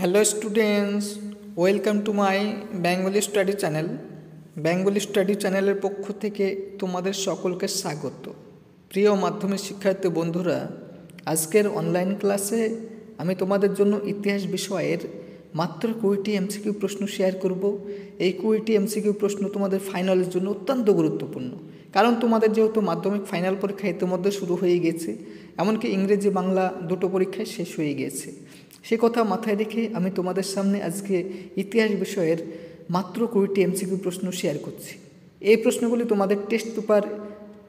Hello students, welcome to my Bengali study channel. Bengali study চ্যানেলের পক্ষ থেকে তোমাদের সকলকে স্বাগত। প্রিয় মাধ্যমিক শিক্ষার্থী বন্ধুরা, আজকের অনলাইন ক্লাসে আমি তোমাদের জন্য ইতিহাস বিষয়ের মাত্র 20টি এমসিকিউ প্রশ্ন শেয়ার করব। এই 20টি এমসিকিউ প্রশ্ন তোমাদের ফাইনালের জন্য অত্যন্ত গুরুত্বপূর্ণ, কারণ তোমাদের যেহেতু মাধ্যমিক ফাইনাল পরীক্ষা ইতিমধ্যে শুরু হয়ে গেছে, এমনকি ইংরেজি বাংলা দুটো পরীক্ষায় শেষ হয়ে গেছে। সে কথা মাথায় রেখে আমি তোমাদের সামনে আজকে ইতিহাস বিষয়ের মাত্র 20টি এমসিকিউ প্রশ্ন শেয়ার করছি। এই প্রশ্নগুলি তোমাদের টেস্ট পেপার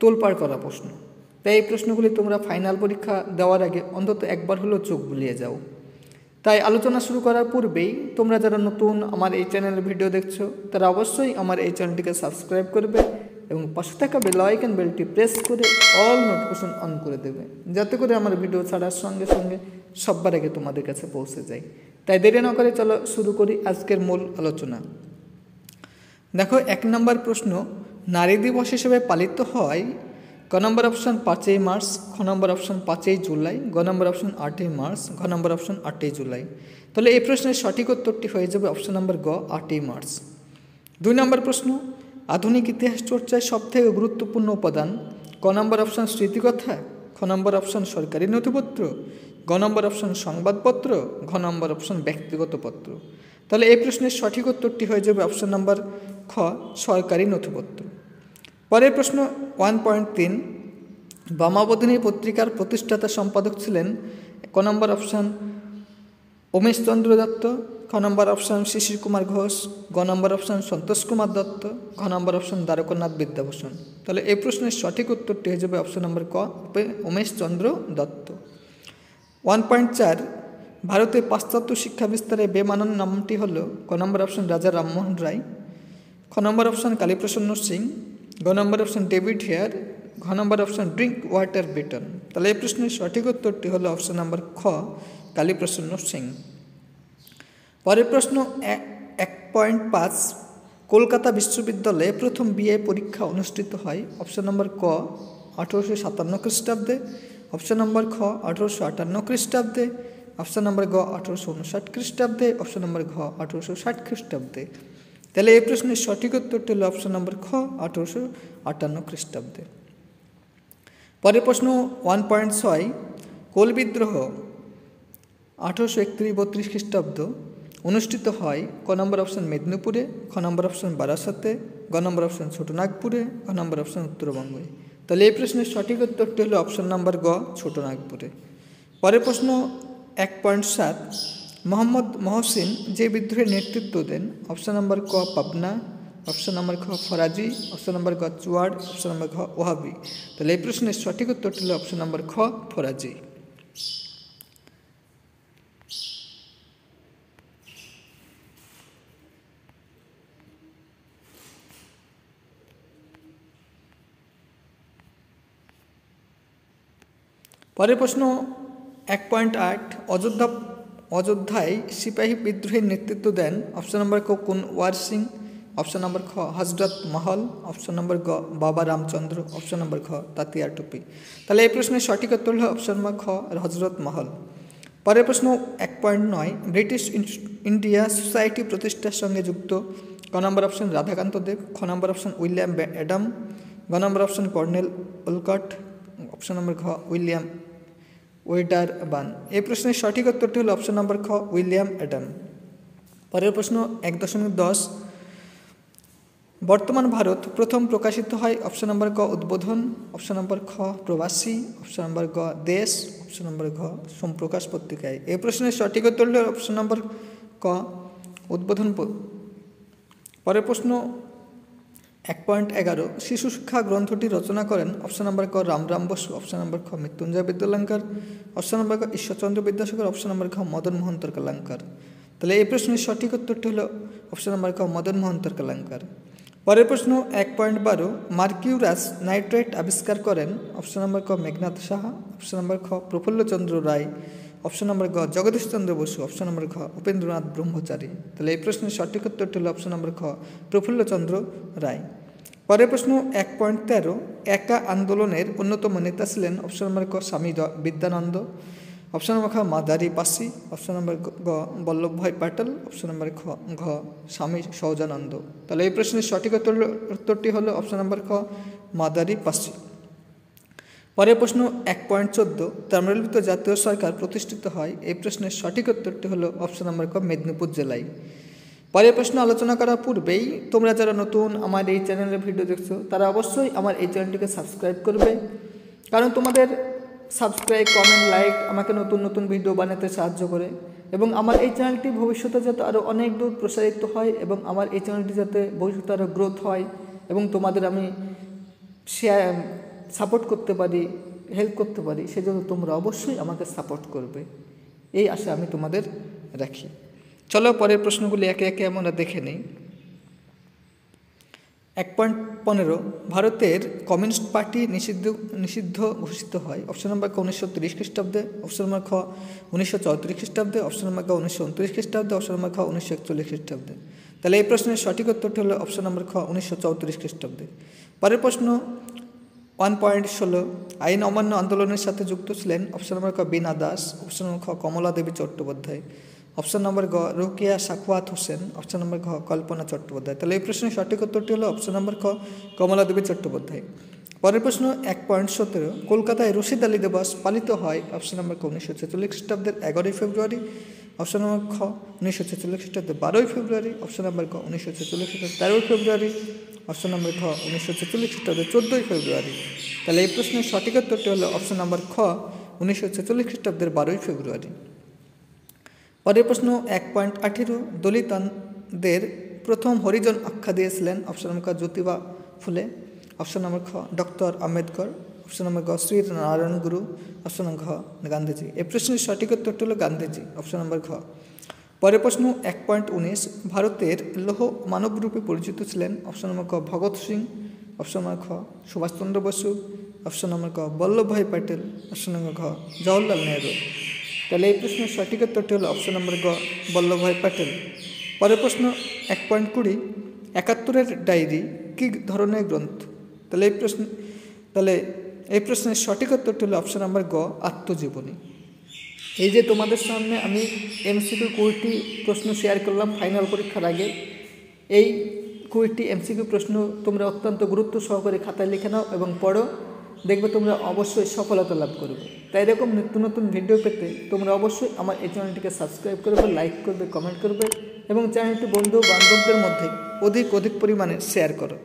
তোলপাড় করা প্রশ্ন, তাই এই প্রশ্নগুলি তোমরা ফাইনাল পরীক্ষা দেওয়ার আগে অন্তত একবার হলেও চোখ বুলিয়ে যাও। তাই আলোচনা শুরু করার পূর্বেই তোমরা যারা নতুন আমার এই চ্যানেলের ভিডিও দেখছো, তারা অবশ্যই আমার এই চ্যানেলটিকে সাবস্ক্রাইব করবে এবং পাশে থাকা বেল আইকন বেলটি প্রেস করে অল নোটিফিকেশন অন করে দেবে, যাতে করে আমার ভিডিও ছাড়ার সঙ্গে সঙ্গে সবার আগে তোমাদের কাছে পৌঁছে যায়। তাই দেরি না করে চলো শুরু করি আজকের মূল আলোচনা। দেখো, 1 নম্বর প্রশ্ন, নারী দিবস হিসেবে পালিত হয় ক নম্বর অপশান 5ই মার্চ, খ নম্বর অপশান 5ই জুলাই, গ নম্বর অপশান 8ই মার্চ, ঘ নম্বর অপশান 8ই জুলাই। তাহলে এই প্রশ্নের সঠিক উত্তরটি হয়ে যাবে অপশান নম্বর গ, 8ই মার্চ। 2 নম্বর প্রশ্ন, আধুনিক ইতিহাস চর্চায় সবথেকে গুরুত্বপূর্ণ উপাদান ক নম্বর অপশান স্মৃতিকথা, খ নম্বর অপশান সরকারি নথিপত্র, গ নম্বর অপশান সংবাদপত্র, ঘ নম্বর অপশান ব্যক্তিগত পত্র। তাহলে এই প্রশ্নের সঠিক উত্তরটি হয়ে যাবে অপশান নম্বর খ, সরকারি নথিপত্র। পরের প্রশ্ন 1.3, বামাবধিনী পত্রিকার প্রতিষ্ঠাতা সম্পাদক ছিলেন ক নম্বর অপশান উমেশচন্দ্র দত্ত, খ নম্বর অপশান শিশির কুমার ঘোষ, গ নম্বর অপশান সন্তোষ কুমার দত্ত, ঘ নম্বর অপশান দ্বারকানাথ বিদ্যাভূষণ। তাহলে এই প্রশ্নের সঠিক উত্তরটি হয়ে যাবে অপশান নম্বর ক, উমেশচন্দ্র দত্ত। 1.4, ভারতে পাশ্চাত্য শিক্ষা বিস্তারে বেমানান নামটি হল ক নম্বর অপশান রাজা রামমোহন রায়, খ নম্বর অপশান কালীপ্রসন্ন সিং, গ নম্বর অপশান ডেভিড হেয়ার, ঘ নম্বর অপশান ড্রিঙ্ক ওয়াটার ব্রিটন। তাহলে এই প্রশ্নের সঠিক উত্তরটি হলো অপশান নম্বর খ, কালীপ্রসন্ন সিং। পরের প্রশ্ন 1.5, কলকাতা বিশ্ববিদ্যালয়ে প্রথম বিএ পরীক্ষা অনুষ্ঠিত হয় অপশান নম্বর ক 1857 খ্রিস্টাব্দে, অপশান নম্বর খ 1858 খ্রিস্টাব্দে, অপশান নম্বর গ 1859 খ্রিস্টাব্দে, অপশান নম্বর ঘ 1860 খ্রিস্টাব্দে। তাহলে এই প্রশ্নের সঠিক উত্তরটি হল অপশান নম্বর খ, 1858 খ্রিস্টাব্দে। পরের প্রশ্ন 1.6, কোল বিদ্রোহ 1831-32 খ্রিস্টাব্দ অনুষ্ঠিত হয় ক নম্বর অপশান মেদিনীপুরে, খ নম্বর অপশান বারাসাতে, গ নম্বর অপশান ছোটনাগপুরে, ঘ নম্বর অপশান উত্তরবঙ্গে। তাহলে এই প্রশ্নের সঠিক উত্তরটি হলো অপশান নম্বর গ, ছোটনাগপুরে। পরের প্রশ্ন 1.7, মোহাম্মদ মহসিন যে বিদ্রোহের নেতৃত্ব দেন অপশান নম্বর ক পাবনা, অপশান নম্বর খ ফরাজি, অপশান নম্বর গ চুয়াড়, অপশান নম্বর ঘ ওহাবি। তাহলে এই প্রশ্নের সঠিক উত্তরটি হলো অপশান নম্বর খ, ফরাজি। পরের প্রশ্ন 1.8, অযোধ্যায় সিপাহী বিদ্রোহের নেতৃত্ব দেন অপশান নম্বর ক কুনওয়ার সিং, অপশান নম্বর খ হজরত মহল, অপশান নম্বর গ বাবা রামচন্দ্র, অপশান নম্বর ঘ তাতিয়ার টুপি। তাহলে এই প্রশ্নের সঠিক উত্তর হল অপশান নম্বর খ, হজরত মহল। পরের প্রশ্ন 1.9, ব্রিটিশ ইন্ডিয়া সোসাইটি প্রতিষ্ঠার সঙ্গে যুক্ত ক নম্বর অপশান রাধাকান্ত দেব, খ নম্বর অপশান উইলিয়াম অ্যাডাম, গ নম্বর অপশান কর্নেল ওলকট, অপশান নম্বর ঘ উইলিয়াম ওয়েডারবান। এই প্রশ্নের সঠিক উত্তরটি হল অপশান নম্বর খ, উইলিয়াম অ্যাডাম। পরের প্রশ্ন 1.10, বর্তমান ভারত প্রথম প্রকাশিত হয় অপশান নম্বর ক উদ্বোধন, অপশান নম্বর খ প্রবাসী, অপশান নম্বর গ দেশ, অপশান নম্বর ঘ সোমপ্রকাশ পত্রিকায়। এই প্রশ্নের সঠিক উত্তর হল অপশান নম্বর ক, উদ্বোধন। পরের প্রশ্ন 1.11, শিশু শিক্ষা গ্রন্থটি রচনা করেন অপশান নম্বর ক রামরাম বসু, অপশান নম্বর খ মৃত্যুঞ্জয় বিদ্যালঙ্কার, অপশান নম্বর ক ঈশ্বরচন্দ্র বিদ্যাসাগর, অপশান নম্বর ঘ মদন মোহন তর্কালঙ্কার। তাহলে এই প্রশ্নের সঠিক উত্তরটি হল অপশান নম্বর ক মদন মোহন তর্কালঙ্কার। পরের প্রশ্ন 1.12, মার্কিউরাস নাইট্রেট আবিষ্কার করেন অপশান নম্বর ক মেঘনাথ সাহা, অপশান নম্বর খ প্রফুল্লচন্দ্র রায়, অপশান নম্বর গ জগদীশচন্দ্র বসু, অপশান নম্বর ঘ উপেন্দ্রনাথ ব্রহ্মচারী। তাহলে এই প্রশ্নের সঠিক উত্তরটি হল অপশান নম্বর খ, প্রফুল্লচন্দ্র রায়। পরের প্রশ্ন 1.13, একা আন্দোলনের অন্যতম নেতা ছিলেন অপশান নম্বর ক স্বামী বিদ্যানন্দ, অপশন নম্বর খ মাদারি পাসি, অপশন নম্বর গ বল্লভভাই প্যাটেল, অপশন নম্বর ঘ স্বামী সহজানন্দ। তাহলে এই প্রশ্নের সঠিক উত্তরটি হলো অপশন নম্বর খ মাদারি পাসি। পরের প্রশ্ন 1.14 তাম্রলিপ্ত জাতীয় সরকার প্রতিষ্ঠিত হয়, এই প্রশ্নের সঠিক উত্তরটি হলো অপশন নম্বর ক মেদিনীপুর জেলায়। পরের প্রশ্ন আলোচনা করার পূর্বেই তোমরা যারা নতুন আমার এই চ্যানেলের ভিডিও দেখছো তারা অবশ্যই আমার এই চ্যানেলটিকে সাবস্ক্রাইব করবে, কারণ তোমাদের সাবস্ক্রাইব, কমেন্ট, লাইক আমাকে নতুন নতুন ভিডিও বানাতে সাহায্য করে এবং আমার এই চ্যানেলটি ভবিষ্যতে যাতে আরও অনেক দূর প্রসারিত হয় এবং আমার এই চ্যানেলটি যাতে ভবিষ্যতে আরও গ্রোথ হয় এবং তোমাদের আমি সাপোর্ট করতে পারি, হেল্প করতে পারি, সেজন্য তোমরা অবশ্যই আমাকে সাপোর্ট করবে, এই আশা আমি তোমাদের রাখি। চলো পরের প্রশ্নগুলি একে একে আমরা দেখে নিই। 1.15 ভারতের কমিউনিস্ট পার্টি নিষিদ্ধ ঘোষিত হয়, অপশন নম্বর ক 1930 খ্রিস্টাব্দে, অপশন নম্বর খ 1934 খ্রিস্টাব্দে, অপশন নম্বর গ 1929 খ্রিস্টাব্দে, অপশন নম্বর খ 1941 খ্রিস্টাব্দে। তাহলে এই প্রশ্নের সঠিক উত্তরটি হলো অপশন নম্বর খ 1934 খ্রিস্টাব্দে। পরের প্রশ্ন 1.16 আইন অমান্য আন্দোলনের সাথে যুক্ত ছিলেন, অপশন নম্বর ক বীণা দাস, অপশন নম্বর খ কমলা দেবী চট্টোপাধ্যায়, অপশন নম্বর গ রোকেয়া সাখাওয়াত হোসেন, অপশন নম্বর ঘ কল্পনা চট্টোপাধ্যায়। তাহলে এই প্রশ্নের সঠিক উত্তরটি হলো অপশন নম্বর খ কমলা দেবী চট্টোপাধ্যায়। পরের প্রশ্ন 1.17 কলকাতায় রশিদ আলী দিবস পালিত হয়, অপশন নম্বর ক 1946 খ্রিস্টাব্দের 11 ফেব্রুয়ারি, অপশন নম্বর খ 1946 খ্রিস্টাব্দের 12 ফেব্রুয়ারি, অপশন নম্বর ক 1946 খ্রিস্টাব্দের 13 ফেব্রুয়ারি, অপশন নম্বর খ 1946 খ্রিস্টাব্দের 14 ফেব্রুয়ারি। তাহলে এই প্রশ্নের সঠিক উত্তরটি হলো অপশন নম্বর খ 1946 খ্রিস্টাব্দের 12 ফেব্রুয়ারি। পরের প্রশ্ন 1.18 দলিতদের প্রথম হরিজন আখ্যা দিয়েছিলেন, অপশন নম্বর খ জ্যোতিবা ফুলে, অপশন নম্বর খ ডক্টর আম্বেদকর, অপশন নম্বর গ শ্রী নারায়ণ গুরু, অপশন নম্বর ঘ গান্ধীজি। এই প্রশ্নের সঠিক উত্তরটি হলো গান্ধীজি, অপশন নম্বর ঘ। পরের প্রশ্ন 1.19 ভারতের লৌহ মানবরূপে পরিচিত ছিলেন, অপশন নম্বর ক ভগৎ সিং, অপশন নম্বর খ সুভাষচন্দ্র বসু, অপশন নম্বর ক বল্লভভাই প্যাটেল, অপশন নম্বর ঘ জওহরলাল নেহরু। তাহলে এই প্রশ্নের সঠিক উত্তরটি হলো অপশন নম্বর গ বল্লভভাই প্যাটেল। পরের প্রশ্ন 1.20 71-এর ডায়েরি কী ধরনের গ্রন্থ? তাহলে এই প্রশ্নের সঠিক উত্তরটি হলো অপশন নম্বর গ আত্মজীবনী। এই যে তোমাদের সামনে আমি এমসিকিউ 20টি প্রশ্ন শেয়ার করলাম ফাইনাল পরীক্ষার আগে, এই 20টি এমসিকিউ প্রশ্ন তোমরা অত্যন্ত গুরুত্ব সহকারে খাতায় লিখে নাও এবং পড়ো, দেখবে তোমরা অবশ্যই সফলতা লাভ করবে। তাই এরকম নিত্য নতুন ভিডিও পেতে তোমরা অবশ্যই আমার এই চ্যানেলটিকে সাবস্ক্রাইব করবে, লাইক করবে, কমেন্ট করবে এবং চ্যানেলটি বন্ধু বান্ধবদের মধ্যে অধিক পরিমাণে শেয়ার করো।